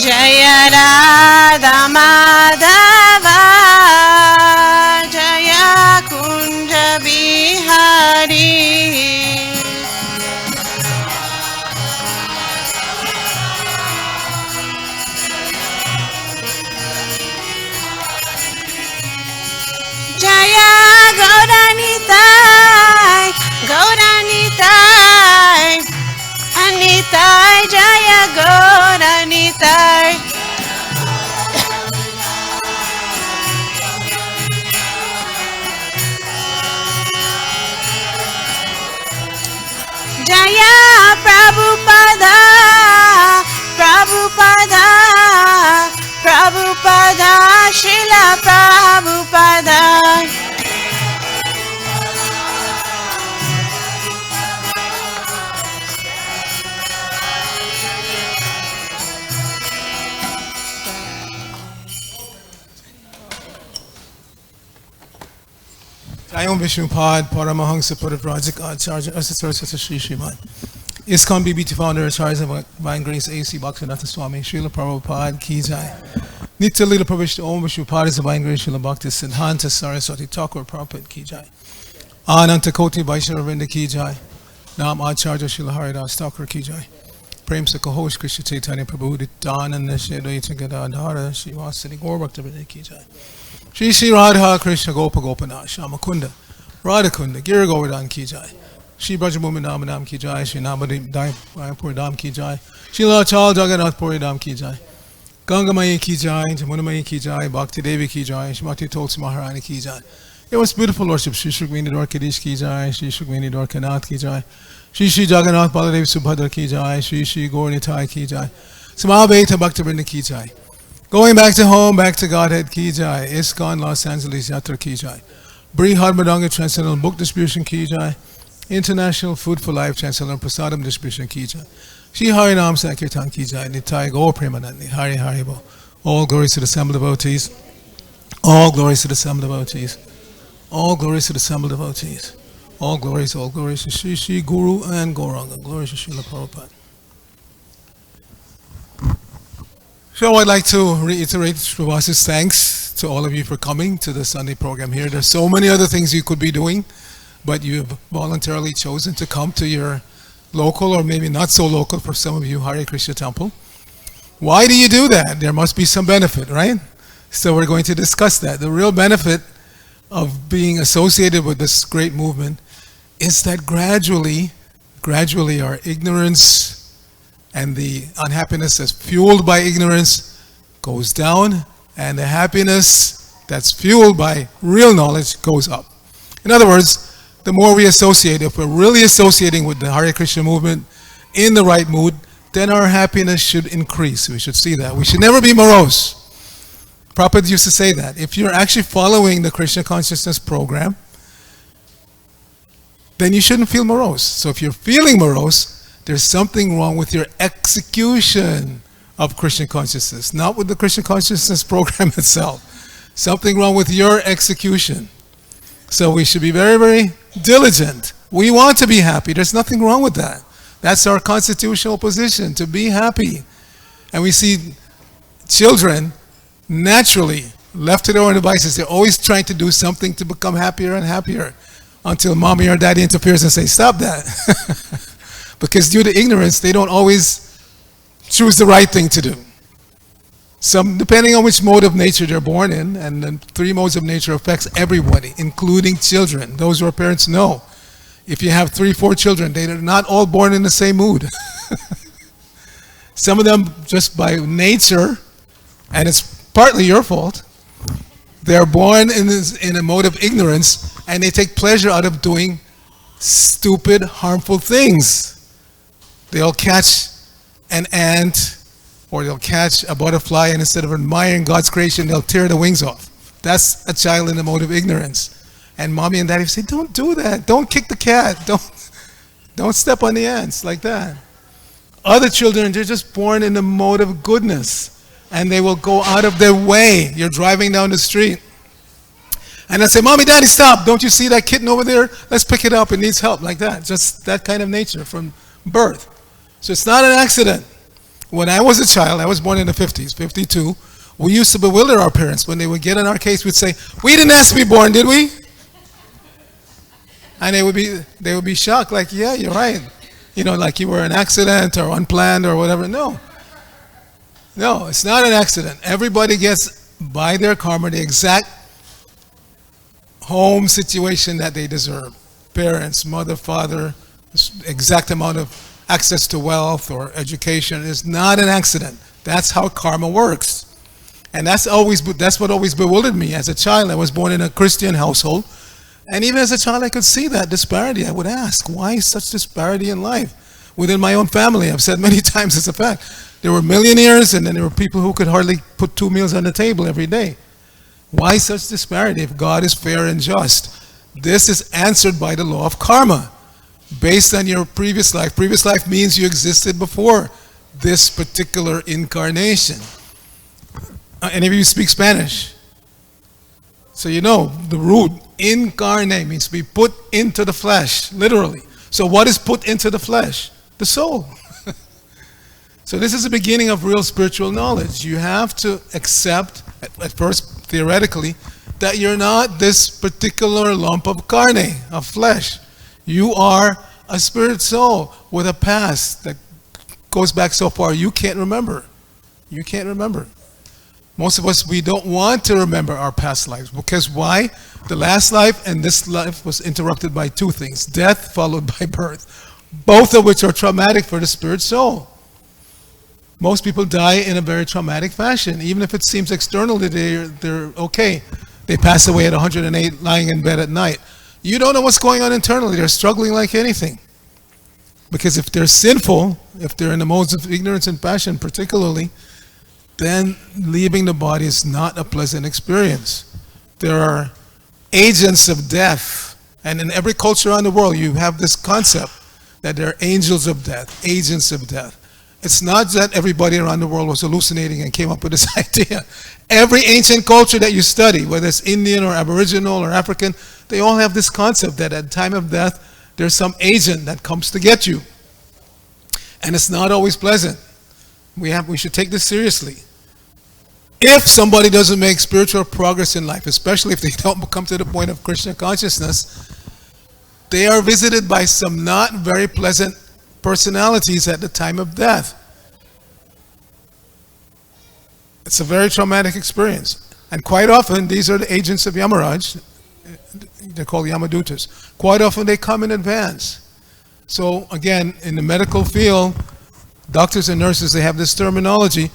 Jaya Radha Madhava Jaya Kunja Bihari Jaya Gauranitai Gauranitai Anitai Jaya Gauranitai Jaya Prabhupada Prabhupada Prabhupada Srila Prabhupada Jayam Vishnupad, Paramahansa Parivrajika Acharya Asasarasata Sri Sriman. ISKCON BBT founder Acharya Divine Grace A.C. Bhaktivedanta Swami Srila Prabhupada Ki Jai. Nitya Lila Pravishta Om Vishnupad is Divine Grace Srila Bhakti Siddhanta Saraswati Thakur Prabhupada Ki Jai. Ananta Koti Vaishnava Vrinda Ki Jai. Nam Acharya Srila Haridas Thakur Ki Jai. Prem Se Kahosh Krishna Chaitanya Prabhu Nityananda Shredaita Gadadhara Srivasati Gaur Bhaktivedanta Ki Jai. Shri Shri Radha Krishna Gopa Gopana Shamakunda Radhakunda Gira Govardhan Ki Jai. Shri Brajabhumi Namanam Ki Jai. Shri Namadipur Dham Ki Jai. Shri Lachal Jagannath Puri Dham Ki Jai. Gangamayi Ki Jai. Jamunamayi Ki Jai. Bhakti Devi Ki Jai. Shrimati Tulsi Maharani Ki Jai. It was beautiful worship. Shri Shukmini Dwarkadish Ki Jai. Shri Shukmini Dwarkanath Ki Jai. Shri Shri Jagannath Baladev Subhadra Ki Jai. Shri Shri Gaur Nitai Ki Jai. Samaveta Bhaktivinoda Ki Jai. Going back to home, back to Godhead Ki Jai. ISKCON Los Angeles Yatra Ki Jai. Brihad Madanga Transcendental Book Distribution Ki Jai. International Food for Life Transcendental Prasadam Distribution Ki Jai. Shri Harinam Sankirtan Ki Jai. Nitai Gaur Premanandi. Hari Haribo. All glories to the assembled devotees. All glories to the assembled devotees. All glories to the assembled devotees. All glories to Shri Shri Guru and Gauranga. Glories to Srila Prabhupada. So I'd like to reiterate Prabhu's thanks to all of you for coming to the Sunday program here. There's so many other things you could be doing, but you've voluntarily chosen to come to your local, or maybe not so local for some of you, Hare Krishna temple. Why do you do that? There must be some benefit, right? So we're going to discuss that. The real benefit of being associated with this great movement is that gradually our ignorance and the unhappiness that's fueled by ignorance goes down, and the happiness that's fueled by real knowledge goes up. In other words, the more we associate, if we're really associating with the Hare Krishna movement in the right mood, then our happiness should increase. We should see that. We should never be morose. Prabhupada used to say that. If you're actually following the Krishna consciousness program, then you shouldn't feel morose. So if you're feeling morose, there's something wrong with your execution of Krishna consciousness, not with the Krishna consciousness program itself. Something wrong with your execution. So we should be very, very diligent. We want to be happy. There's nothing wrong with that. That's our constitutional position, to be happy. And we see children naturally, left to their own devices, they're always trying to do something to become happier and happier until mommy or daddy interferes and says, stop that. Because due to ignorance, they don't always choose the right thing to do. Some, depending on which mode of nature they're born in, and then 3 modes of nature affects everybody, including children. Those who are parents know. If you have 3, 4 children, they're not all born in the same mood. Some of them just by nature, and it's partly your fault, they're born in a mode of ignorance, and they take pleasure out of doing stupid, harmful things. They'll catch an ant, or they'll catch a butterfly, and instead of admiring God's creation, they'll tear the wings off. That's a child in a mode of ignorance. And mommy and daddy say, don't do that. Don't kick the cat. Don't step on the ants like that. Other children, they're just born in the mode of goodness, and they will go out of their way. You're driving down the street, and I say, mommy, daddy, stop. Don't you see that kitten over there? Let's pick it up. It needs help, like that. Just that kind of nature from birth. So it's not an accident. When I was a child, I was born in the 50s, 52, we used to bewilder our parents. When they would get in our case, we'd say, "We didn't ask to be born, did we?" And they would be shocked, like, "Yeah, you're right." Like you were an accident or unplanned or whatever. No, it's not an accident. Everybody gets by their karma the exact home situation that they deserve. Parents, mother, father, exact amount of access to wealth or education is not an accident. That's how karma works. And that's what always bewildered me. As a child, I was born in a Christian household. And even as a child, I could see that disparity. I would ask, why such disparity in life? Within my own family, I've said many times, it's a fact. There were millionaires, and then there were people who could hardly put 2 meals on the table every day. Why such disparity if God is fair and just? This is answered by the law of karma, based on your previous life. Previous life means you existed before this particular incarnation. Any of you speak Spanish? So you know the root incarnate means to be put into the flesh, literally. So what is put into the flesh? The soul. So this is the beginning of real spiritual knowledge. You have to accept, at first theoretically, that you're not this particular lump of carne, of flesh. You are a spirit soul with a past that goes back so far you can't remember. You can't remember. Most of us, we don't want to remember our past lives. Because why? The last life and this life was interrupted by two things. Death followed by birth. Both of which are traumatic for the spirit soul. Most people die in a very traumatic fashion. Even if it seems externally they're okay. They pass away at 108 lying in bed at night. You don't know what's going on internally. They're struggling like anything. Because if they're sinful, if they're in the modes of ignorance and passion particularly, then leaving the body is not a pleasant experience. There are agents of death. And in every culture around the world, you have this concept that there are angels of death, agents of death. It's not that everybody around the world was hallucinating and came up with this idea. Every ancient culture that you study, whether it's Indian or Aboriginal or African, they all have this concept that at the time of death, there's some agent that comes to get you. And it's not always pleasant. We should take this seriously. If somebody doesn't make spiritual progress in life, especially if they don't come to the point of Krishna consciousness, they are visited by some not very pleasant personalities at the time of death. It's a very traumatic experience. And quite often, these are the agents of Yamaraj. They're called Yamadutas. Quite often, they come in advance. So again, in the medical field, doctors and nurses, they have this terminology,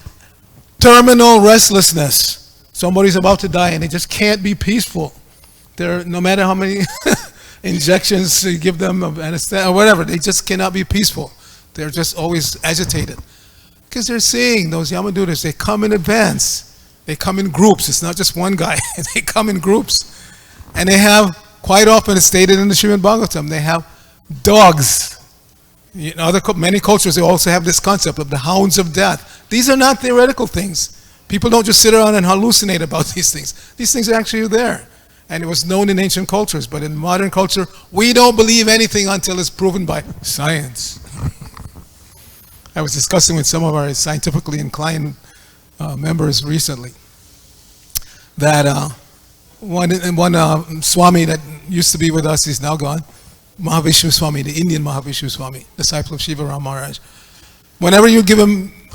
terminal restlessness. Somebody's about to die and they just can't be peaceful. No matter how many injections you give them of anesthesia or whatever, they just cannot be peaceful. They're just always agitated. Because they're seeing those Yamadutas, they come in advance. They come in groups. It's not just one guy. They come in groups. And they have, quite often it's stated in the Srimad Bhagavatam, they have dogs. In many cultures, they also have this concept of the hounds of death. These are not theoretical things. People don't just sit around and hallucinate about these things. These things are actually there. And it was known in ancient cultures. But in modern culture, we don't believe anything until it's proven by science. I was discussing with some of our scientifically inclined members recently that one Swami that used to be with us, he's now gone, Mahavishnu Swami, the Indian Mahavishnu Swami, disciple of Shiva Ram Maharaj. Whenever you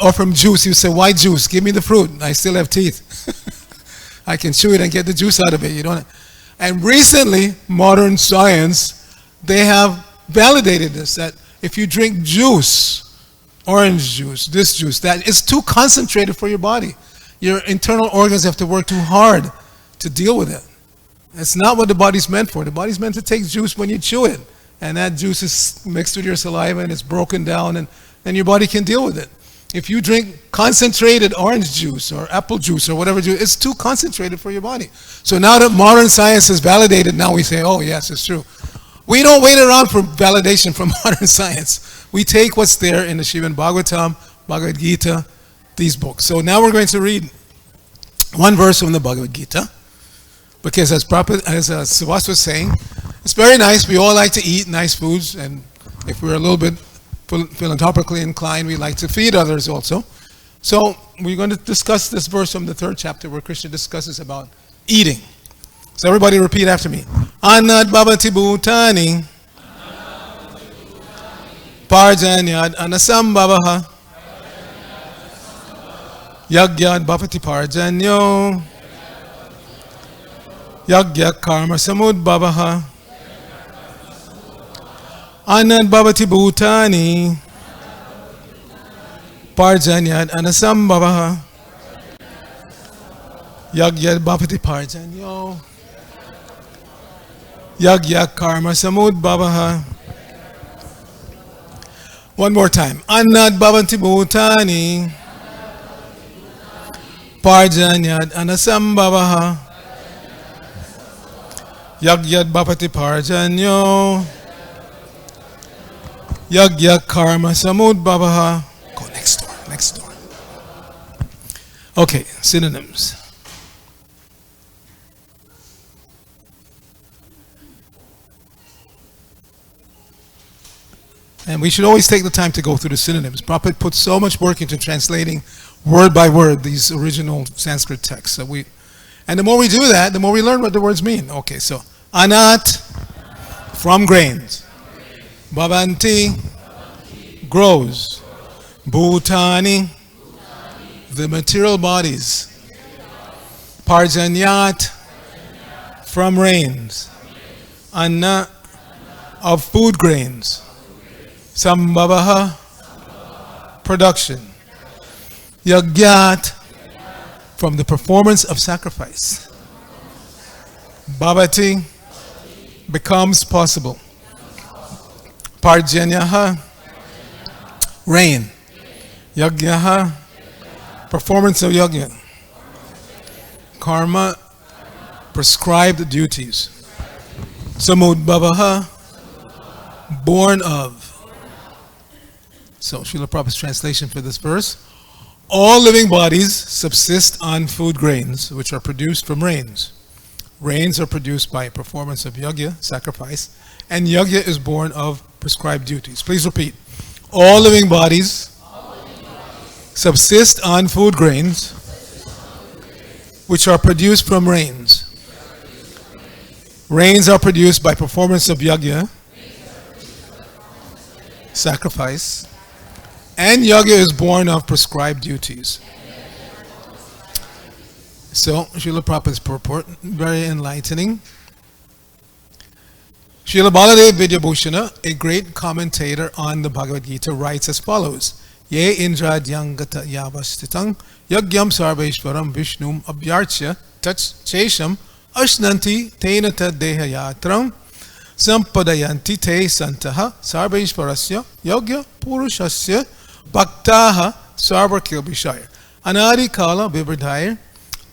offer him juice, he would say, "Why juice? Give me the fruit. I still have teeth. I can chew it and get the juice out of it." You don't. And recently, modern science, they have validated this, that if you drink juice, orange juice, this juice, that is too concentrated for your body. Your internal organs have to work too hard to deal with it. It's not what the body's meant for. The body's meant to take juice when you chew it. And that juice is mixed with your saliva and it's broken down and your body can deal with it. If you drink concentrated orange juice or apple juice or whatever juice, it's too concentrated for your body. So now that modern science has validated, now we say, oh yes, it's true. We don't wait around for validation from modern science. We take what's there in the Srimad Bhagavatam, Bhagavad Gita, these books. So now we're going to read one verse from the Bhagavad Gita. Because as Subhas was saying, it's very nice. We all like to eat nice foods. And if we're a little bit philanthropically inclined, we like to feed others also. So we're going to discuss this verse from the 3rd chapter where Krishna discusses about eating. So everybody repeat after me. Anad bhavati bhutani parjanyad anasambhavaha yagyad bhavati parjanyo yagya karma samudbhavaha anad bhavati bhutani parjanyad anasambhavaha yagyad bhavati parjanyo yagya karma samudbhavaha. One more time. Annad bhavanti bhutani parjanyad anasambhavaha yagyad bhavati parjanyo yagya karma samudbhavaha. Go next door. Okay, synonyms. And we should always take the time to go through the synonyms. Prabhupada put so much work into translating word by word these original Sanskrit texts. And the more we do that, the more we learn what the words mean. Okay, so anat, from grains. Bhavanti, grows. Bhutani, the material bodies. Parjanyat, from rains. Anna, of food grains. Sambhavaha, production. Yagyat, from the performance of sacrifice. Bhavati, becomes possible. Parjanyaha, rain. Yagyaha, performance of yagya. Karma, prescribed duties. Samudbhavaha, born of. So, Srila Prabhupada's translation for this verse. All living bodies subsist on food grains, which are produced from rains. Rains are produced by performance of yagya, sacrifice, and yagya is born of prescribed duties. Please repeat. All living bodies subsist on food grains, which are produced from rains. Rains are produced by performance of yagya, sacrifice, and yagya is born of prescribed duties. So, Srila Prabhupada's purport, very enlightening. Srila Baladev Vidyabhushana, a great commentator on the Bhagavad Gita, writes as follows. Ye indradyangata yavastitang yagyam sarveshwaram vishnum abhyarchya tach chesham ashnanti tenata dehayatram sampadayanti te santaha sarveshwarasya yagya purushasya bhaktaha sarvakilbishaya anadi kala vivardhaya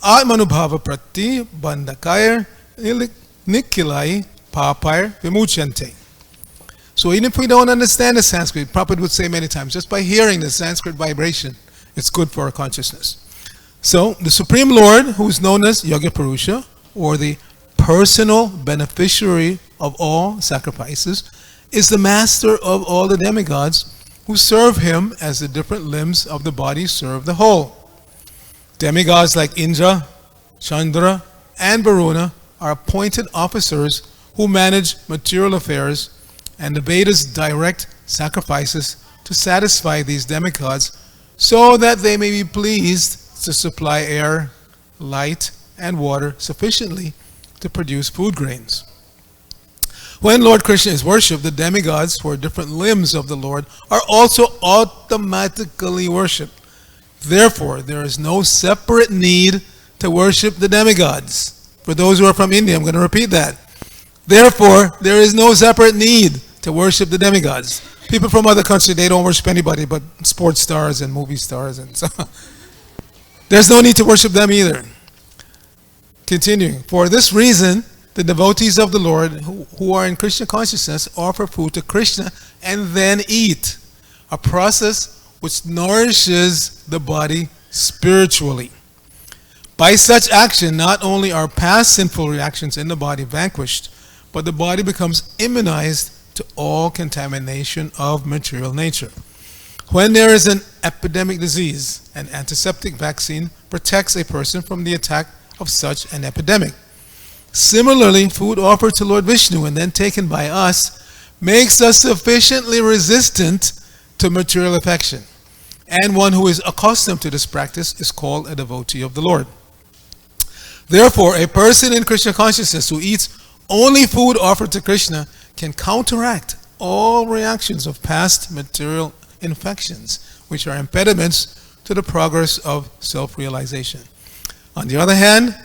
atmanubhava prati bandakaya nikilai papayar vimuchante. So even if we don't understand the Sanskrit, Prabhupada would say many times, just by hearing the Sanskrit vibration, it's good for our consciousness. So the Supreme Lord, who is known as Yagya Purusha, or the personal beneficiary of all sacrifices, is the master of all the demigods who serve him as the different limbs of the body serve the whole. Demigods like Indra, Chandra, and Varuna are appointed officers who manage material affairs, and the Vedas direct sacrifices to satisfy these demigods so that they may be pleased to supply air, light, and water sufficiently to produce food grains. When Lord Krishna is worshipped, the demigods, who are different limbs of the Lord, are also automatically worshipped. Therefore, there is no separate need to worship the demigods. For those who are from India, I'm going to repeat that. Therefore, there is no separate need to worship the demigods. People from other countries, they don't worship anybody but sports stars and movie stars, and so there's no need to worship them either. Continuing, for this reason, the devotees of the Lord who are in Krishna consciousness offer food to Krishna and then eat, a process which nourishes the body spiritually. By such action, not only are past sinful reactions in the body vanquished, but the body becomes immunized to all contamination of material nature. When there is an epidemic disease, an antiseptic vaccine protects a person from the attack of such an epidemic. Similarly, food offered to Lord Vishnu and then taken by us makes us sufficiently resistant to material affection. And one who is accustomed to this practice is called a devotee of the Lord. Therefore, a person in Krishna consciousness who eats only food offered to Krishna can counteract all reactions of past material infections, which are impediments to the progress of self-realization. On the other hand,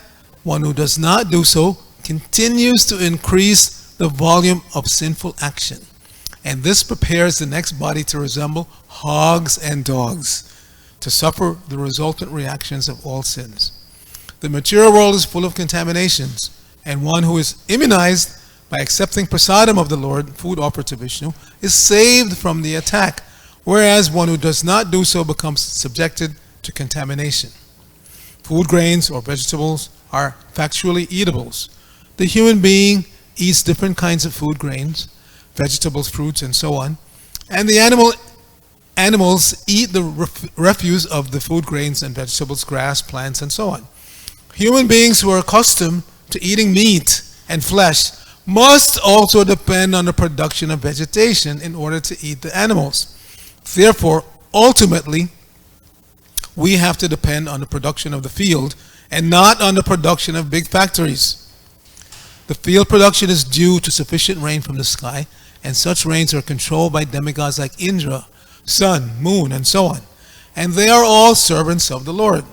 one who does not do so continues to increase the volume of sinful action, and this prepares the next body to resemble hogs and dogs, to suffer the resultant reactions of all sins. The material world is full of contaminations, and one who is immunized by accepting prasadam of the Lord, food offered to Vishnu, is saved from the attack, whereas one who does not do so becomes subjected to contamination. Food grains or vegetables are factually eatables. The human being eats different kinds of food grains, vegetables, fruits, and so on, and the animals eat the refuse of the food grains and vegetables, grass, plants, and so on. Human beings who are accustomed to eating meat and flesh must also depend on the production of vegetation in order to eat the animals. Therefore, ultimately, we have to depend on the production of the field and not on the production of big factories. The field production is due to sufficient rain from the sky, and such rains are controlled by demigods like Indra, sun, moon, and so on. And they are all servants of the Lord.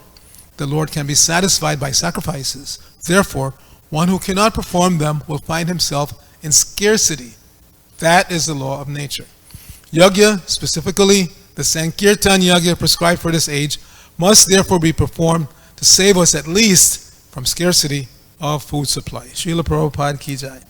The Lord can be satisfied by sacrifices. Therefore, one who cannot perform them will find himself in scarcity. That is the law of nature. Yajna, specifically the Sankirtan Yajna prescribed for this age, must therefore be performed to save us at least from scarcity of food supply. Srila Prabhupada ki jai.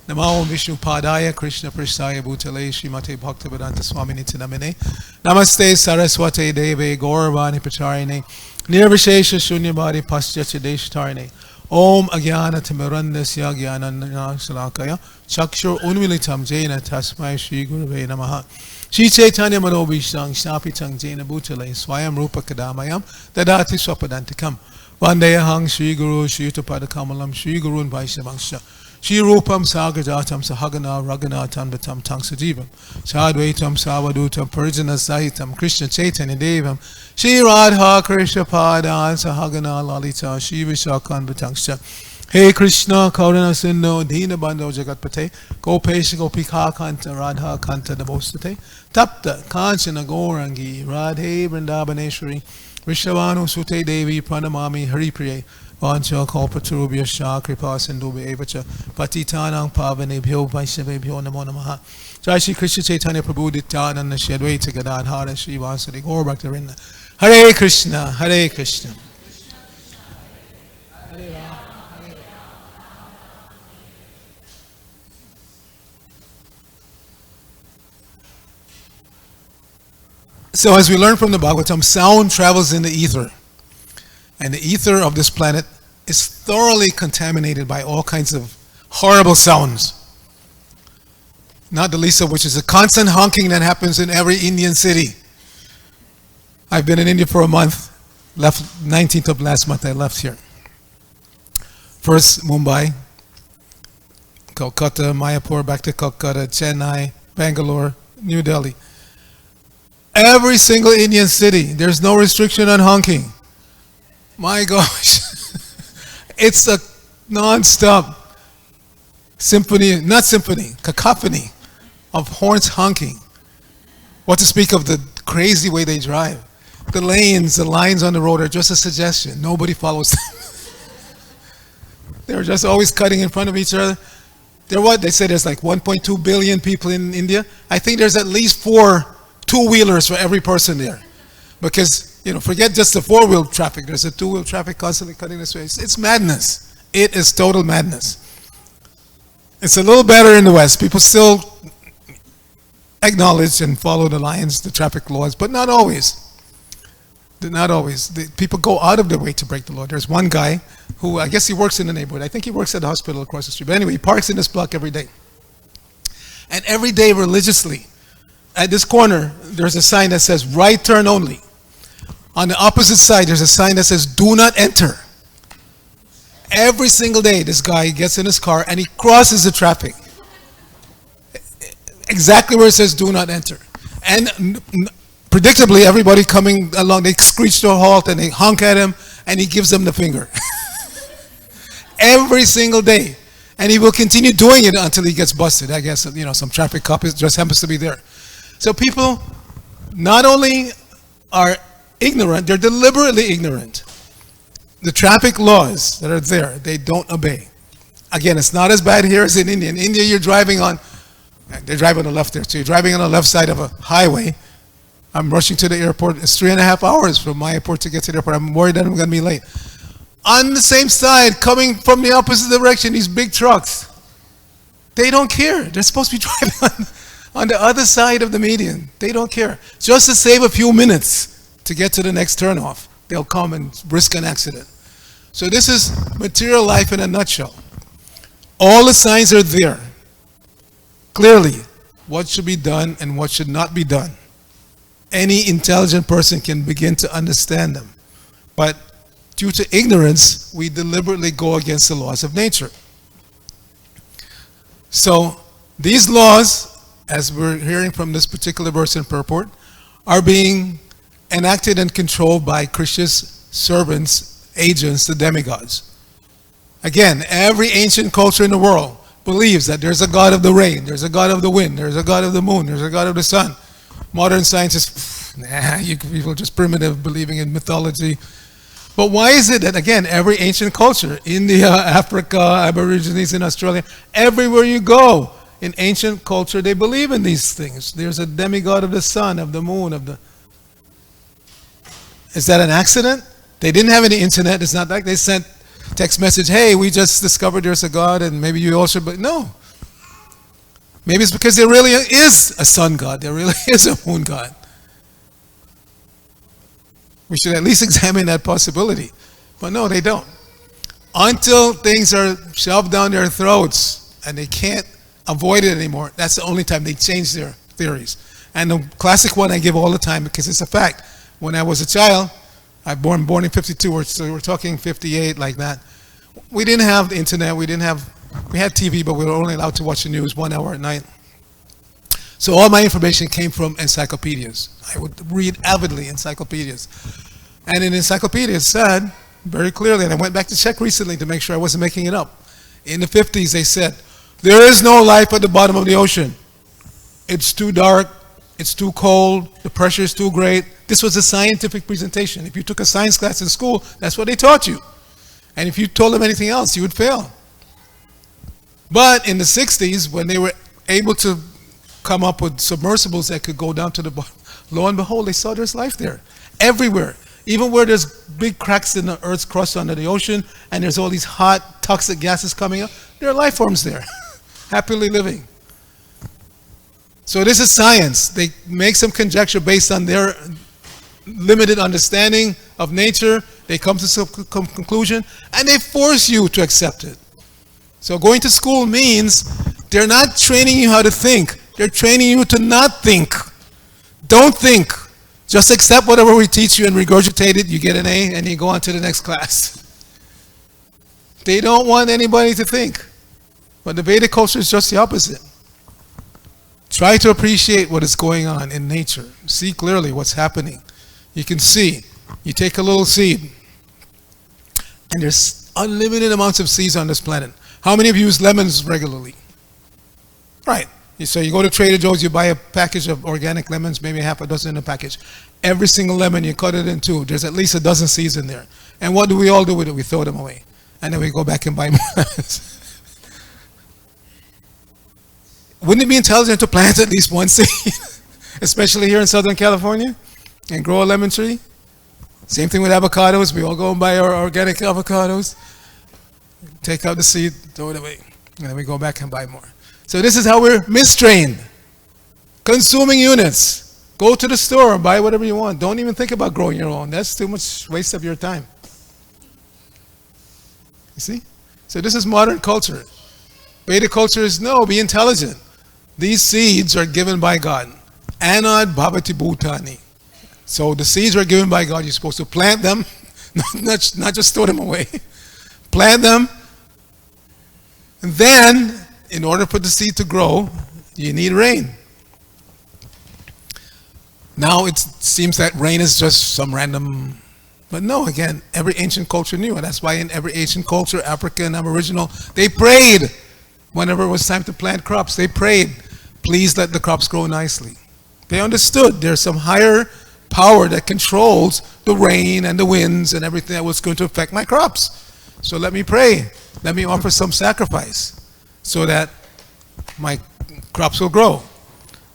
Namo Vishnu Padaya Krishna Prasthaya Bhutale Srimate Bhaktivedanta Swami Nityanamine Namaste Saraswate Deve Gauravani Pacharine Nirvishesha Shunyabadi Paschatya Deshtarine Om Agyana Timirandasya Gyananana Salakaya Chakshur Unmilitam Jaina Tasmai Shri Gurave Namaha Shri Chaitanya Manobhishang Shapitang Jaina Bhutale Swayam Rupa Kadamayam Dadati Swapadantikam Vandeyahang Shri Guru Shri Utapada Kamalam Shri Gurun Vaishnavangsha Shri Rupam Sagajatam Sahagana Raghunatam Datam Tang Sajivam Sadvaitam Savadutam Parijana Sahitam Krishna Chaitanya Devam Shri Radha Krishna Padan Sahagana Lalita Shri Vishakan Vatangsha Hey Krishna Kaurana Sindhu Dina Bandho Jagatpate Gopesh Gopika Kanta Radha Kanta Nabostate Tapta Kanchana Gaurangi Radhe Vrindavaneshwari Vishavanu Sute Devi Pranamami Haripriye Vancha Kalpaturubhya Shah Kripa Sindhubhya Evacha Patitanang Pavanebhyo Vaishnavebhyo Namo Namaha Jai Shri Krishna Chaitanya Prabhu Nityananda Shri Advaita Gadadhara Shri Vasudeva Gaur Bhaktarinda Hare Krishna Hare Krishna So as we learn from the Bhagavatam, sound travels in the ether. And the ether of this planet is thoroughly contaminated by all kinds of horrible sounds. Not the least of which is the constant honking that happens in every Indian city. I've been in India for a month. Left 19th of last month I left here. First Mumbai, Kolkata, Mayapur, back to Kolkata, Chennai, Bangalore, New Delhi. Every single Indian city, there's no restriction on honking. My gosh, it's a non-stop symphony, not symphony, cacophony of horns honking. What to speak of the crazy way they drive. The lanes, the lines on the road are just a suggestion. Nobody follows them. They're just always cutting in front of each other. They're what? They say there's like 1.2 billion people in India. I think there's at least 4 two-wheelers for every person there. Because, forget just the four-wheel traffic. There's a two-wheel traffic constantly cutting this way. It's madness. It is total madness. It's a little better in the West. People still acknowledge and follow the traffic laws, but not always. Not always. People go out of their way to break the law. There's one guy who, I guess he works in the neighborhood. I think he works at the hospital across the street. But anyway, he parks in this block every day. And every day religiously, at this corner, there's a sign that says right turn only. On the opposite side, there's a sign that says do not enter. Every single day, this guy gets in his car and he crosses the traffic. Exactly where it says do not enter. And predictably, everybody coming along, they screech to a halt and they honk at him and he gives them the finger. Every single day. And he will continue doing it until he gets busted. I guess, some traffic cop just happens to be there. So people not only are ignorant, they're deliberately ignorant. The traffic laws that are there, they don't obey. Again, it's not as bad here as in India. In India, they're driving on the left there. So you're driving on the left side of a highway. I'm rushing to the airport. It's 3.5 hours from my airport to get to the airport. I'm worried that I'm going to be late. On the same side, coming from the opposite direction, these big trucks, they don't care. They're supposed to be driving on the other side of the median. They don't care. Just to save a few minutes to get to the next turnoff, they'll come and risk an accident. So this is material life in a nutshell. All the signs are there. Clearly, what should be done and what should not be done. Any intelligent person can begin to understand them. But due to ignorance, we deliberately go against the laws of nature. So these laws, as we're hearing from this particular verse in purport, are being enacted and controlled by Krishna's servants, agents, the demigods. Again, every ancient culture in the world believes that there's a god of the rain, there's a god of the wind, there's a god of the moon, there's a god of the sun. Modern scientists, you people are just primitive, believing in mythology. But why is it that, again, every ancient culture, India, Africa, Aborigines in Australia, everywhere you go, in ancient culture, they believe in these things. There's a demigod of the sun, of the moon, of the... Is that an accident? They didn't have any internet. It's not like they sent text message, hey, we just discovered there's a God and maybe you all should, but no. Maybe it's because there really is a sun god. There really is a moon god. We should at least examine that possibility. But no, they don't. Until things are shoved down their throats and they can't avoid it anymore, that's the only time they change their theories. And the classic one I give all the time, because it's a fact. When I was a child, I was born in 52, so we're talking 58, like that. We didn't have the internet, we had TV, but we were only allowed to watch the news 1 hour at night. So all my information came from encyclopedias. I would read avidly encyclopedias. And in encyclopedias said, very clearly, and I went back to check recently to make sure I wasn't making it up. In the 50s, they said, there is no life at the bottom of the ocean. It's too dark, it's too cold, the pressure is too great. This was a scientific presentation. If you took a science class in school, that's what they taught you. And if you told them anything else, you would fail. But in the 60s, when they were able to come up with submersibles that could go down to the bottom, lo and behold, they saw there's life there. Everywhere. Even where there's big cracks in the Earth's crust under the ocean, and there's all these hot, toxic gases coming up, there are life forms there, happily living. So this is science. They make some conjecture based on their limited understanding of nature. They come to some conclusion, and they force you to accept it. So going to school means they're not training you how to think. They're training you to not think. Don't think. Just accept whatever we teach you and regurgitate it. You get an A and you go on to the next class. They don't want anybody to think. But the Vedic culture is just the opposite. Try to appreciate what is going on in nature. See clearly what's happening. You can see. You take a little seed. And there's unlimited amounts of seeds on this planet. How many of you use lemons regularly? Right. So you go to Trader Joe's, you buy a package of organic lemons, maybe half a dozen in a package. Every single lemon, you cut it in two. There's at least a dozen seeds in there. And what do we all do with it? We throw them away. And then we go back and buy more lemons. Wouldn't it be intelligent to plant at least one seed? Especially here in Southern California? And grow a lemon tree? Same thing with avocados. We all go and buy our organic avocados. Take out the seed, throw it away. And then we go back and buy more. So this is how we're mistrained. Consuming units. Go to the store and buy whatever you want. Don't even think about growing your own. That's too much waste of your time. You see? So this is modern culture. Vedic culture is, no, be intelligent. These seeds are given by God. Anad bhavati bhutani. So the seeds are given by God. You're supposed to plant them, not just throw them away. Plant them, and then, in order for the seed to grow, you need rain. Now it seems that rain is just some random, but no, again, every ancient culture knew it. That's why in every ancient culture, African, Aboriginal, they prayed whenever it was time to plant crops. They prayed, please let the crops grow nicely. They understood there's some higher power that controls the rain and the winds and everything that was going to affect my crops. So let me pray. Let me offer some sacrifice so that my crops will grow.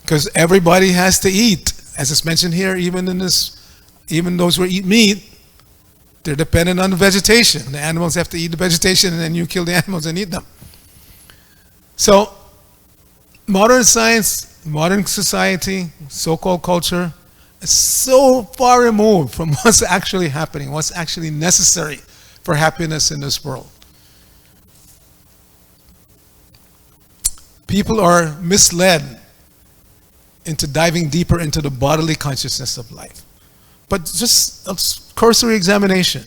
Because everybody has to eat. As it's mentioned here, even those who eat meat, they're dependent on the vegetation. The animals have to eat the vegetation, and then you kill the animals and eat them. So, modern science, modern society, so-called culture, is so far removed from what's actually happening, what's actually necessary for happiness in this world. People are misled into diving deeper into the bodily consciousness of life. But just a cursory examination.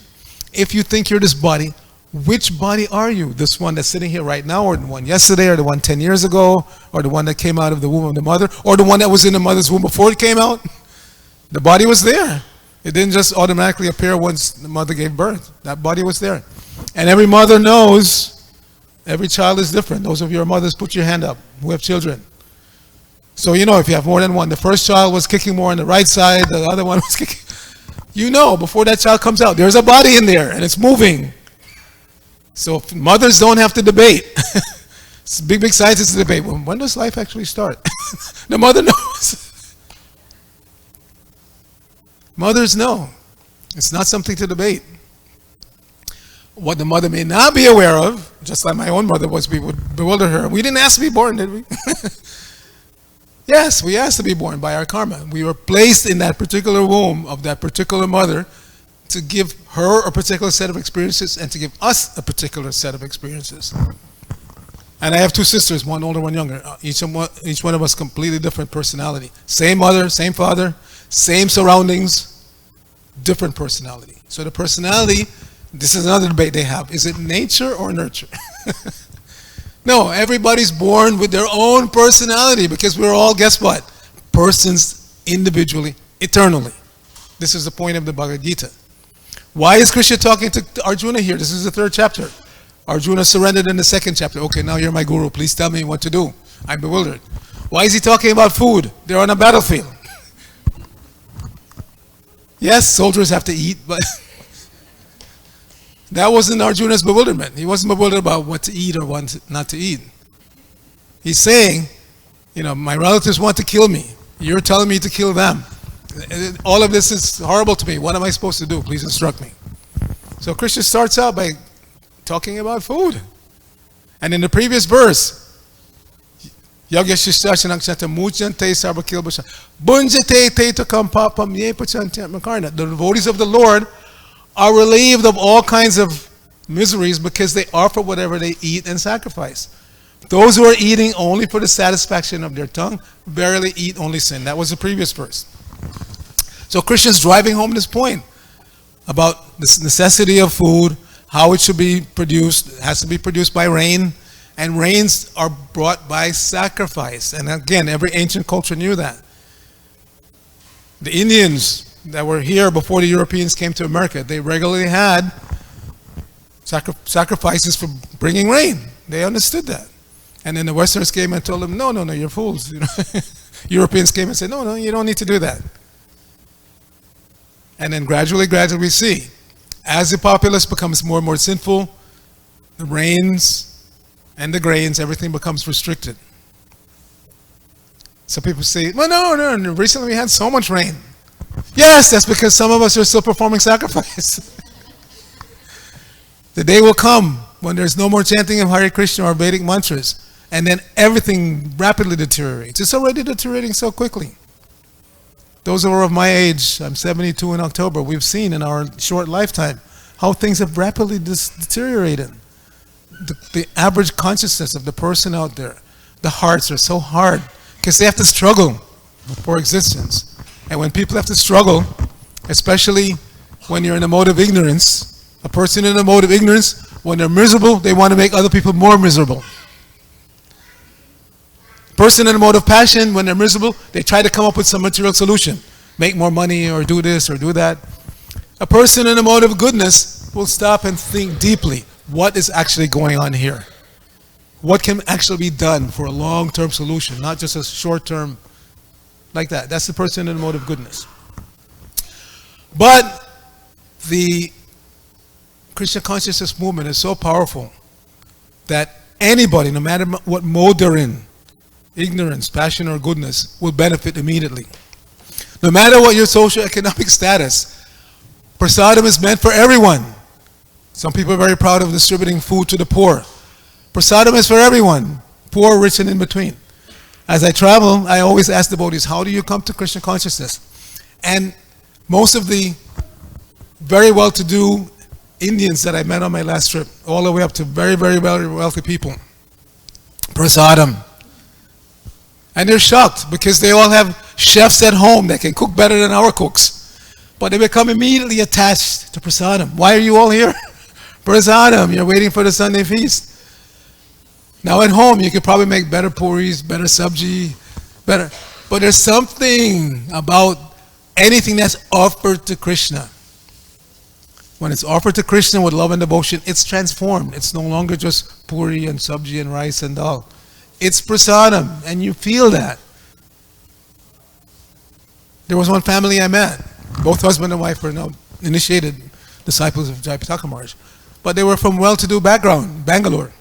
If you think you're this body, which body are you? This one that's sitting here right now, or the one yesterday, or the one 10 years ago, or the one that came out of the womb of the mother, or the one that was in the mother's womb before it came out? The body was there. It didn't just automatically appear once the mother gave birth. That body was there. And every mother knows every child is different. Those of your mothers, put your hand up who have children. So you know if you have more than one. The first child was kicking more on the right side, the other one was kicking. You know before that child comes out, there's a body in there and it's moving. So mothers don't have to debate. It's big scientists debate. Well, when does life actually start? The mother knows. Mothers know. It's not something to debate. What the mother may not be aware of, just like my own mother was, we would bewilder her. We didn't ask to be born, did we? Yes, we asked to be born by our karma. We were placed in that particular womb of that particular mother to give her a particular set of experiences and to give us a particular set of experiences. And I have two sisters, one older, one younger. Each one of us completely different personality. Same mother, same father, same surroundings, different personality. So the personality, this is another debate they have. Is it nature or nurture? No, everybody's born with their own personality because we're all, guess what? Persons individually, eternally. This is the point of the Bhagavad Gita. Why is Krishna talking to Arjuna here? This is the third chapter. Arjuna surrendered in the second chapter. Okay, now you're my guru. Please tell me what to do. I'm bewildered. Why is he talking about food? They're on a battlefield. Yes, soldiers have to eat, but that wasn't Arjuna's bewilderment. He wasn't bewildered about what to eat or what not to eat. He's saying, you know, my relatives want to kill me. You're telling me to kill them. All of this is horrible to me. What am I supposed to do? Please instruct me. So Krishna starts out by talking about food. And in the previous verse, the devotees of the Lord are relieved of all kinds of miseries because they offer whatever they eat and sacrifice. Those who are eating only for the satisfaction of their tongue verily eat only sin. That was the previous verse. So Krishna's driving home this point about the necessity of food, how it should be produced. It has to be produced by rain, and rains are brought by sacrifice. And again, every ancient culture knew that. The Indians that were here before the Europeans came to America, they regularly had sacrifices for bringing rain. They understood that. And then the Westerners came and told them, no, you're fools. You know? Europeans came and said, no, you don't need to do that. And then gradually we see, as the populace becomes more and more sinful, the rains and the grains, everything becomes restricted. So people say, well, no, recently we had so much rain. Yes, that's because some of us are still performing sacrifice. The day will come when there's no more chanting of Hare Krishna or Vedic mantras, and then everything rapidly deteriorates. It's already deteriorating so quickly. Those who are of my age, I'm 72 in October, we've seen in our short lifetime how things have rapidly deteriorated. The average consciousness of the person out there, the hearts are so hard because they have to struggle for existence. And when people have to struggle, especially when you're in a mode of ignorance, a person in a mode of ignorance, when they're miserable, they want to make other people more miserable. Person in a mode of passion, when they're miserable, they try to come up with some material solution. Make more money or do this or do that. A person in a mode of goodness will stop and think deeply. What is actually going on here? What can actually be done for a long-term solution, not just a short-term like that. That's the person in the mode of goodness. But the Krishna consciousness movement is so powerful that anybody, no matter what mode they're in, ignorance, passion, or goodness, will benefit immediately. No matter what your socioeconomic status, prasadam is meant for everyone. Some people are very proud of distributing food to the poor. Prasadam is for everyone, poor, rich, and in between. As I travel, I always ask devotees, how do you come to Krishna consciousness? And most of the very well-to-do Indians that I met on my last trip, all the way up to very, very, very wealthy people, prasadam. And they're shocked because they all have chefs at home that can cook better than our cooks. But they become immediately attached to prasadam. Why are you all here? Prasadam, you're waiting for the Sunday feast. Now at home, you could probably make better puris, better sabji, better. But there's something about anything that's offered to Krishna. When it's offered to Krishna with love and devotion, it's transformed. It's no longer just puri and sabji and rice and dal. It's prasadam, and you feel that. There was one family I met. Both husband and wife were now initiated disciples of Jayapataka Maharaj. But they were from well-to-do background, Bangalore.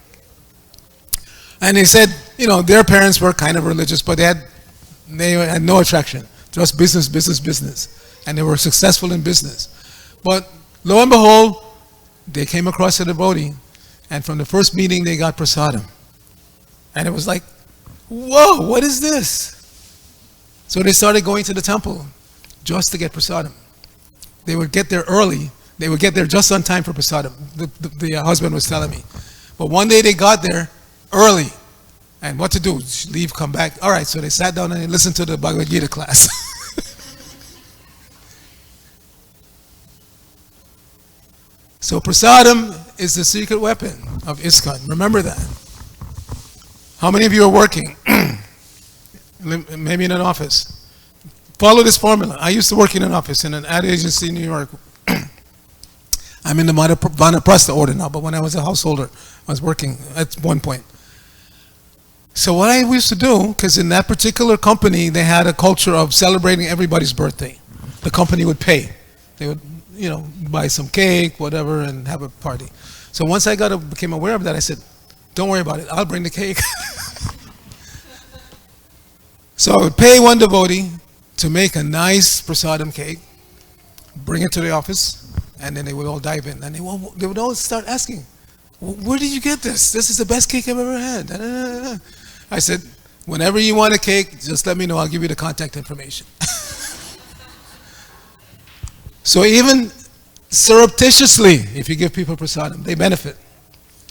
And they said, you know, their parents were kind of religious, but they had no attraction. Just business, business, business. And they were successful in business. But lo and behold, they came across a devotee, and from the first meeting they got prasadam. And it was like, whoa, what is this? So they started going to the temple just to get prasadam. They would get there early. They would get there just on time for prasadam, the husband was telling me. But one day they got there early. And what to do? Leave, come back. All right, so they sat down and they listened to the Bhagavad Gita class. So prasadam is the secret weapon of ISKCON. Remember that. How many of you are working? Maybe in an office. Follow this formula. I used to work in an office in an ad agency in New York. I'm in the Vanaprastha order now, but when I was a householder, I was working at one point. So what I used to do, because in that particular company, they had a culture of celebrating everybody's birthday. The company would pay. They would, you know, buy some cake, whatever, and have a party. So once I became aware of that, I said, don't worry about it, I'll bring the cake. So I would pay one devotee to make a nice prasadam cake, bring it to the office, and then they would all dive in. And they would all start asking, where did you get this? This is the best cake I've ever had. I said, whenever you want a cake, just let me know, I'll give you the contact information. So even surreptitiously, if you give people prasadam, they benefit.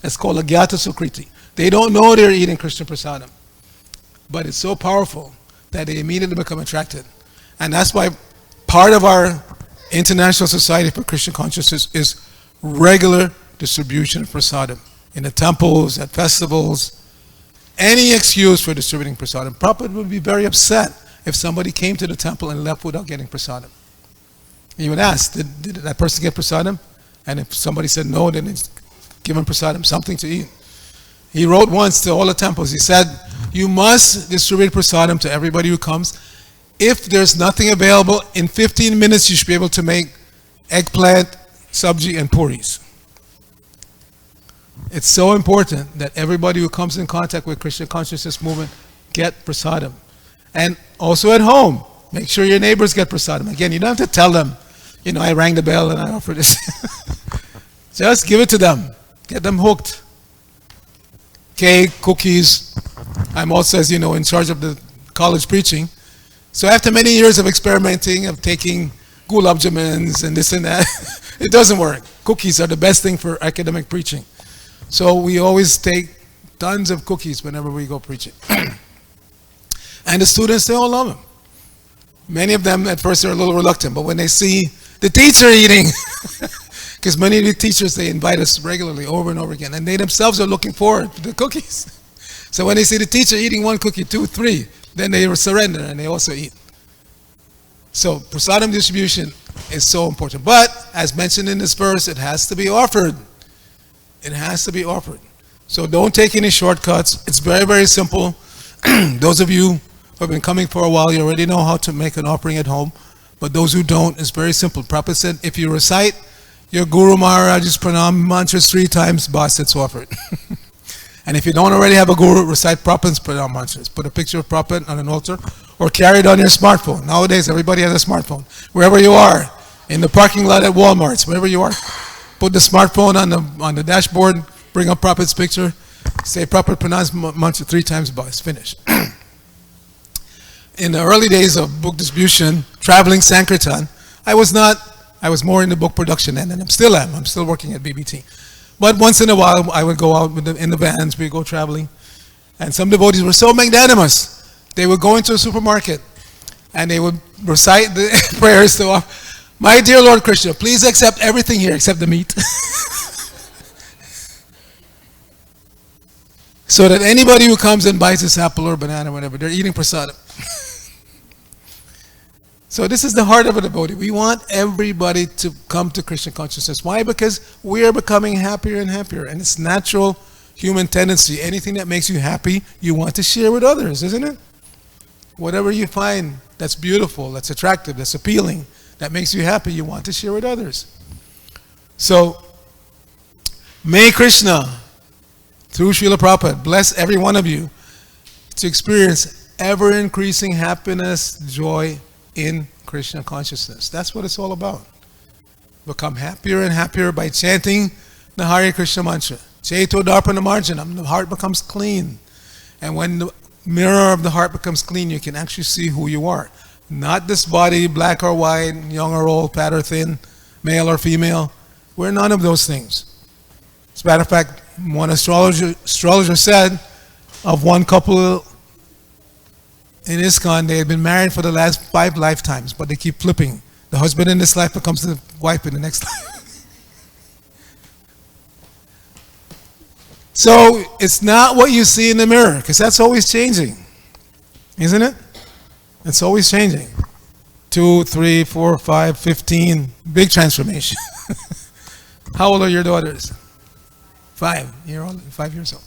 It's called agyata sukriti. They don't know they're eating Krishna prasadam. But it's so powerful that they immediately become attracted. And that's why part of our International Society for Krishna Consciousness is regular distribution of prasadam. In the temples, at festivals, any excuse for distributing prasadam. Prabhupada would be very upset if somebody came to the temple and left without getting prasadam. He would ask, did that person get prasadam? And if somebody said no, then he'd give him prasadam, something to eat. He wrote once to all the temples, he said, you must distribute prasadam to everybody who comes. If there's nothing available, in 15 minutes you should be able to make eggplant, sabji, and puris. It's so important that everybody who comes in contact with Krishna consciousness movement get prasadam. And also at home, make sure your neighbors get prasadam. Again, you don't have to tell them, you know, I rang the bell and I offer this. Just give it to them. Get them hooked. Cake, cookies. I'm also, as you know, in charge of the college preaching. So after many years of experimenting, of taking gulab jamans and this and that, it doesn't work. Cookies are the best thing for academic preaching. So we always take tons of cookies whenever we go preaching. And the students, they all love him. Many of them at first are a little reluctant, but when they see the teacher eating, because many of the teachers, they invite us regularly over and over again, and they themselves are looking forward to the cookies. So when they see the teacher eating one cookie, two, three, then they surrender and they also eat. So prasadam distribution is so important. But as mentioned in this verse, it has to be offered. It has to be offered. So don't take any shortcuts. It's very, very simple. Those of you who have been coming for a while, you already know how to make an offering at home. But those who don't, it's very simple. Prabhupada said, if you recite your Guru Maharaj's pranam mantras 3 times, bas, it's offered. And if you don't already have a guru, recite Prabhupada's pranam mantras. Put a picture of Prabhupada on an altar or carry it on your smartphone. Nowadays, everybody has a smartphone. Wherever you are, in the parking lot at Walmart, wherever you are, put the smartphone on the dashboard, bring up Prabhupada's picture, say Prabhupada pranam mantra 3 times, bas, finish. In the early days of book distribution, traveling Sankirtan, I was more in the book production end, and I'm still working at BBT. But once in a while, I would go out in the vans, we'd go traveling. And some devotees were so magnanimous, they would go into a supermarket, and they would recite the prayers to, my dear Lord Krishna, please accept everything here except the meat. So that anybody who comes and buys this apple or banana or whatever, they're eating prasadam. So this is the heart of a devotee. We want everybody to come to Krishna consciousness. Why? Because we are becoming happier and happier. And it's natural human tendency. Anything that makes you happy, you want to share with others, isn't it? Whatever you find that's beautiful, that's attractive, that's appealing, that makes you happy, you want to share with others. So, may Krishna, through Srila Prabhupada, bless every one of you to experience ever-increasing happiness, joy in Krishna consciousness. That's what it's all about. Become happier and happier by chanting the Hare Krishna mantra. Cheto Darpana Marjanam. The heart becomes clean. And when the mirror of the heart becomes clean, you can actually see who you are. Not this body, black or white, young or old, fat or thin, male or female. We're none of those things. As a matter of fact, one astrologer said of one couple in ISKCON, they had been married for the last 5 lifetimes, but they keep flipping. The husband in this life becomes the wife in the next life. So it's not what you see in the mirror, because that's always changing, isn't it? It's always changing. 2, 3, 4, 5, 15, big transformation. How old are your daughters? 5 years old.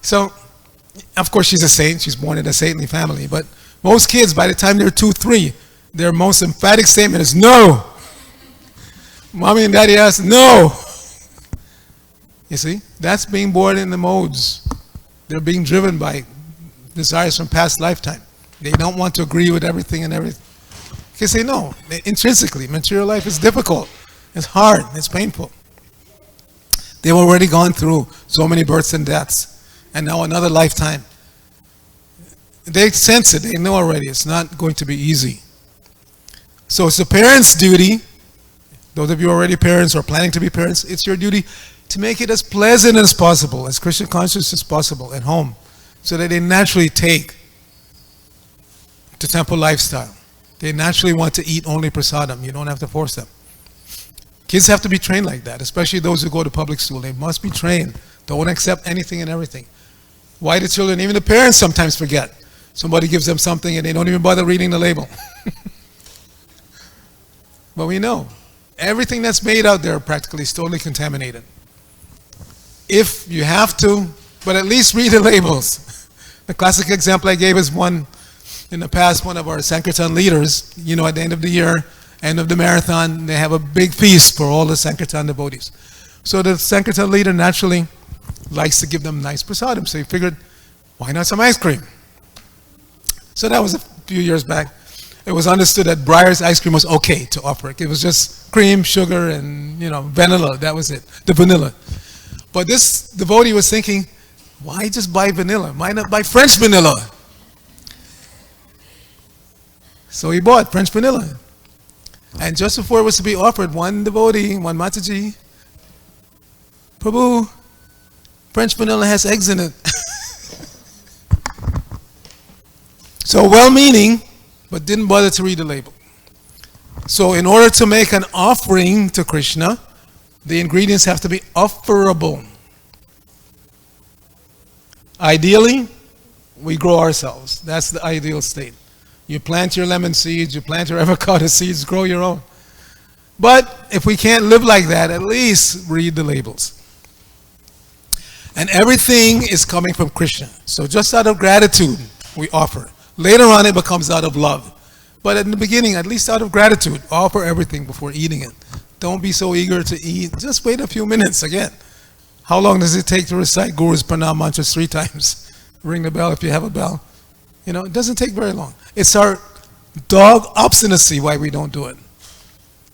So, of course, she's a saint. She's born in a saintly family. But most kids, by the time they're 2, 3, their most emphatic statement is no. Mommy and daddy ask, no. You see, that's being born in the modes. They're being driven by desires from past lifetime. They don't want to agree with everything and everything. You can say no. Intrinsically, material life is difficult. It's hard. It's painful. They've already gone through so many births and deaths. And now another lifetime. They sense it. They know already. It's not going to be easy. So it's the parents' duty. Those of you already parents or planning to be parents, it's your duty to make it as pleasant as possible, as Krishna conscious as possible at home, so that they naturally take the temple lifestyle. They naturally want to eat only prasadam. You don't have to force them. Kids have to be trained like that, especially those who go to public school. They must be trained. Don't accept anything and everything. Why the children, even the parents sometimes forget. Somebody gives them something and they don't even bother reading the label. But we know, everything that's made out there practically is totally contaminated. If you have to, but at least read the labels. The classic example I gave is one in the past, one of our Sankirtan leaders, you know, at the end of the year, end of the marathon, they have a big feast for all the Sankirtan devotees. So the Sankirtan leader naturally likes to give them nice prasadam. So he figured, why not some ice cream? So that was a few years back. It was understood that Breyer's ice cream was okay to offer. It was just cream, sugar, and vanilla. That was it, the vanilla. But this devotee was thinking, why just buy vanilla? Why not buy French vanilla? So he bought French vanilla. And just before it was to be offered, one devotee, one Mataji, Prabhu, French vanilla has eggs in it. So well-meaning, but didn't bother to read the label. So in order to make an offering to Krishna, the ingredients have to be offerable. Ideally, we grow ourselves. That's the ideal state. You plant your lemon seeds, you plant your avocado seeds, grow your own. But if we can't live like that, at least read the labels. And everything is coming from Krishna. So just out of gratitude, we offer. Later on, it becomes out of love. But in the beginning, at least out of gratitude, offer everything before eating it. Don't be so eager to eat. Just wait a few minutes again. How long does it take to recite Guru's pranam mantras 3 times? Ring the bell if you have a bell. You know, it doesn't take very long. It's our dog obstinacy why we don't do it.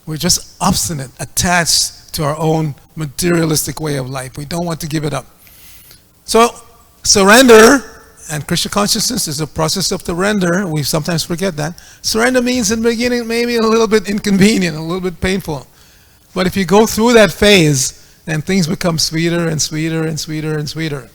We're just obstinate, attached to our own materialistic way of life. We don't want to give it up. So, surrender and Krishna consciousness is a process of surrender. We sometimes forget that. Surrender means in the beginning maybe a little bit inconvenient, a little bit painful. But if you go through that phase, then things become sweeter and sweeter and sweeter and sweeter.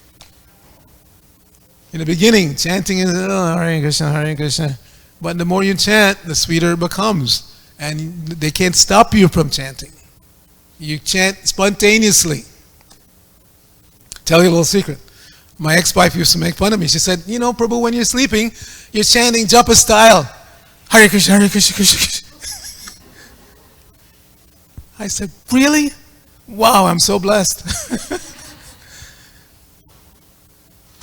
In the beginning, chanting is, oh, Hare Krishna, Hare Krishna. But the more you chant, the sweeter it becomes. And they can't stop you from chanting. You chant spontaneously. Tell you a little secret. My ex-wife used to make fun of me. She said, you know, Prabhu, when you're sleeping, you're chanting japa style. Hare Krishna, Hare Krishna, Krishna, Krishna. I said, really? Wow, I'm so blessed.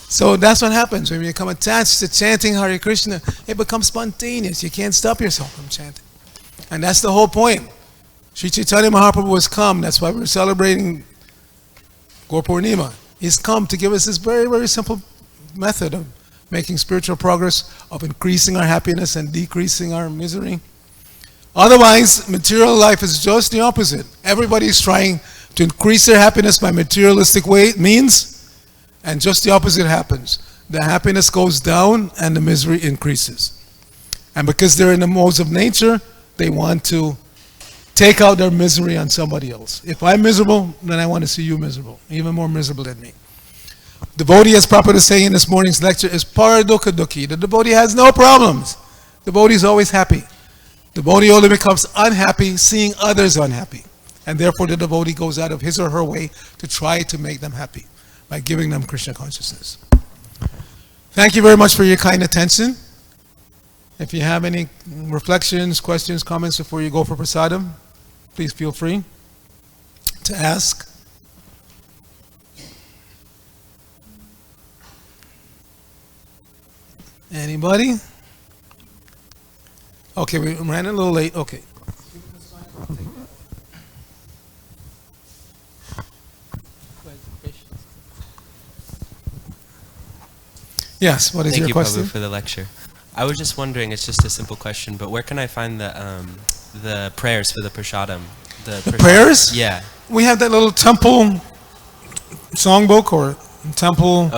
So that's what happens when you become attached to chanting Hare Krishna. It becomes spontaneous. You can't stop yourself from chanting. And that's the whole point. Sri Chaitanya Mahaprabhu has come. That's why we're celebrating Gaur Purnima. He's come to give us this very, very simple method of making spiritual progress, of increasing our happiness and decreasing our misery. Otherwise, material life is just the opposite. Everybody's trying to increase their happiness by materialistic means, and just the opposite happens. The happiness goes down and the misery increases. And because they're in the modes of nature, they want to take out their misery on somebody else. If I'm miserable, then I want to see you miserable, even more miserable than me. Devotee, as Prabhupada is saying in this morning's lecture, is paradukha dukhi. The devotee has no problems. The devotee is always happy. The devotee only becomes unhappy seeing others unhappy. And therefore the devotee goes out of his or her way to try to make them happy by giving them Krishna consciousness. Thank you very much for your kind attention. If you have any reflections, questions, comments before you go for prasadam, please feel free to ask. Anybody? Okay, we ran a little late. Okay. Yes, what is your question? Thank you, Prabhu, for the lecture. I was just wondering, it's just a simple question, but where can I find the prayers for the prasadam? The prayers? Yeah. We have that little temple songbook or temple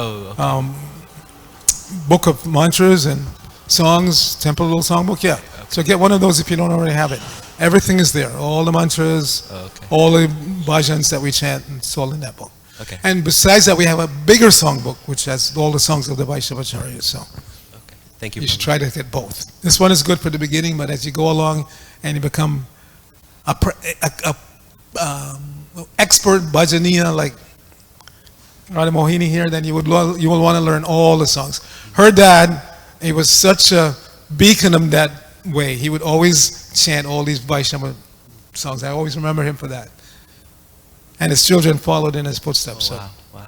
book of mantras and songs, temple little songbook, yeah. Okay. So get one of those if you don't already have it. Everything is there, all the mantras, all the bhajans that we chant, and it's all in that book. Okay. And besides that, we have a bigger songbook, which has all the songs of the Vaishnavacharyas. So thank you. You should try to get both. This one is good for the beginning, but as you go along and you become expert bhajaniya like Radha Mohini here, then you will want to learn all the songs. Her dad, he was such a beacon of that way. He would always chant all these Vaishnava songs. I always remember him for that. And his children followed in his footsteps. Oh, wow, wow.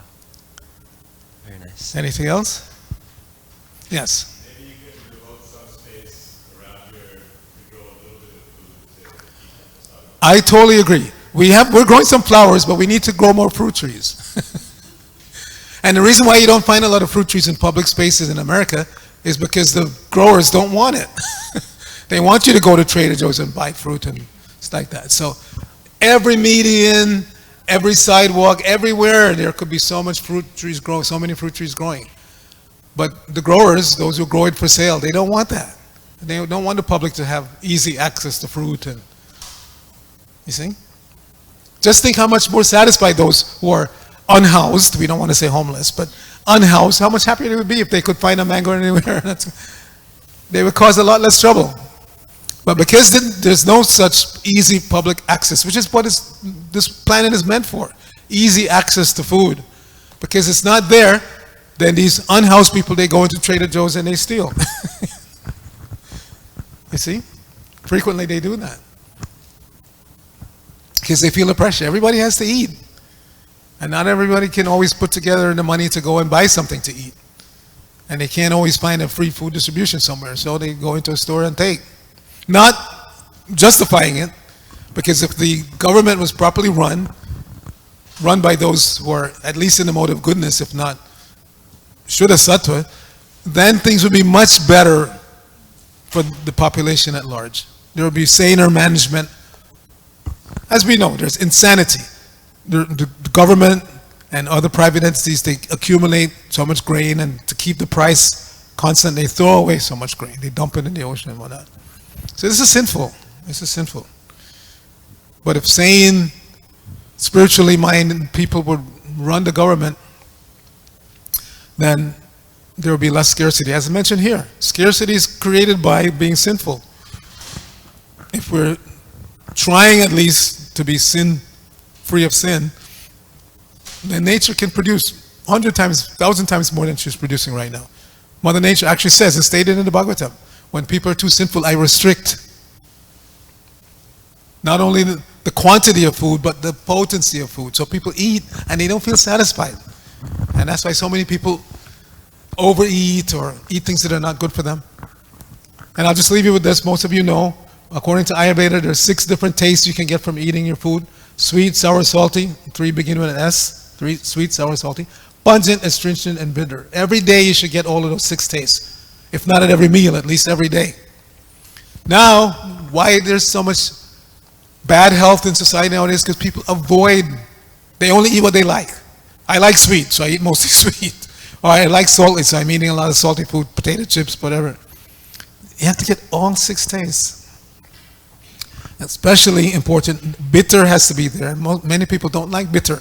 Very nice. Anything else? Yes. Maybe you could devote some space around here to grow a little bit of food to keep the I totally agree. We're growing some flowers, but we need to grow more fruit trees. And the reason why you don't find a lot of fruit trees in public spaces in America is because the growers don't want it. They want you to go to Trader Joe's and buy fruit and stuff like that. So every median, every sidewalk, everywhere, there could be so much fruit trees growing, so many fruit trees growing. But the growers, those who grow it for sale, they don't want that. They don't want the public to have easy access to fruit. And you see? Just think how much more satisfied those who are unhoused, we don't want to say homeless, but unhoused, how much happier they would be if they could find a mango anywhere. They would cause a lot less trouble. But because there's no such easy public access, which is what this planet is meant for, easy access to food. Because it's not there, then these unhoused people, they go into Trader Joe's and they steal. You see? Frequently they do that. Because they feel the pressure. Everybody has to eat. And not everybody can always put together the money to go and buy something to eat. And they can't always find a free food distribution somewhere. So they go into a store and take. Not justifying it, because if the government was properly run by those who are at least in the mode of goodness, if not Shuddha Sattva, then things would be much better for the population at large. There would be saner management. As we know, there's insanity. The government and other private entities, they accumulate so much grain, and to keep the price constant, they throw away so much grain. They dump it in the ocean and whatnot. So this is sinful. This is sinful. But if sane, spiritually minded people would run the government, then there will be less scarcity. As I mentioned here, scarcity is created by being sinful. If we're trying at least to be free of sin, then nature can produce 100 times, 1,000 times more than she's producing right now. Mother Nature actually says, it's stated in the Bhagavatam, when people are too sinful, I restrict not only the quantity of food, but the potency of food. So people eat and they don't feel satisfied. And that's why so many people overeat or eat things that are not good for them. And I'll just leave you with this. Most of you know, according to Ayurveda, there are 6 different tastes you can get from eating your food. Sweet, sour, salty. 3 begin with an S. 3, sweet, sour, salty. Pungent, astringent, and bitter. Every day you should get all of those 6 tastes. If not at every meal, at least every day. Now, why there's so much bad health in society nowadays? Because people avoid, they only eat what they like. I like sweet, so I eat mostly sweet. Or I like salty, so I'm eating a lot of salty food, potato chips, whatever. You have to get all 6 tastes. Especially important, bitter has to be there. Many people don't like bitter.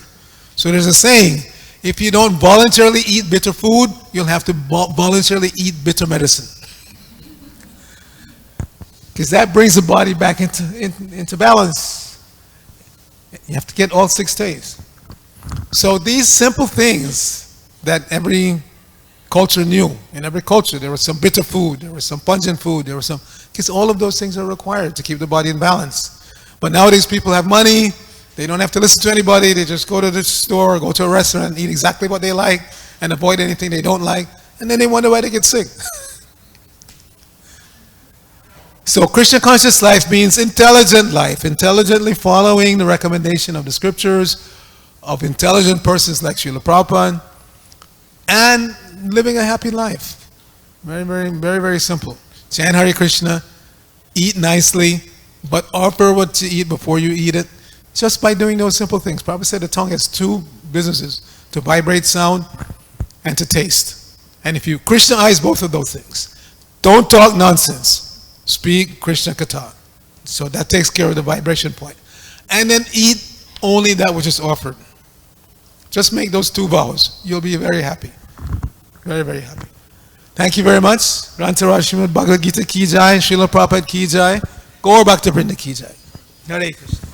So there's a saying, if you don't voluntarily eat bitter food, you'll have to voluntarily eat bitter medicine. Because that brings the body back into balance. You have to get all 6 tastes. So these simple things that every culture knew, in every culture there was some bitter food, there was some pungent food, there was some, because all of those things are required to keep the body in balance. But nowadays people have money, they don't have to listen to anybody, they just go to the store, go to a restaurant, eat exactly what they like, and avoid anything they don't like, and then they wonder why they get sick. So Krishna conscious life means intelligent life, intelligently following the recommendation of the scriptures, of intelligent persons like Srila Prabhupada, and living a happy life. Very, very, very, very simple. Chant Hare Krishna, eat nicely, but offer what you eat before you eat it, just by doing those simple things. Prabhupada said the tongue has 2 businesses, to vibrate sound and to taste. And if you Krishnaize both of those things, don't talk nonsense, speak Krishna Katha. So that takes care of the vibration point. And then eat only that which is offered. Just make those 2 vows. You'll be very happy. Very, very happy. Thank you very much. Rantara Srimad Bhagavad Gita ki jai, Srila Prabhupada ki jai, Gaur Bhakta Vrinda ki jai. Hare Krishna.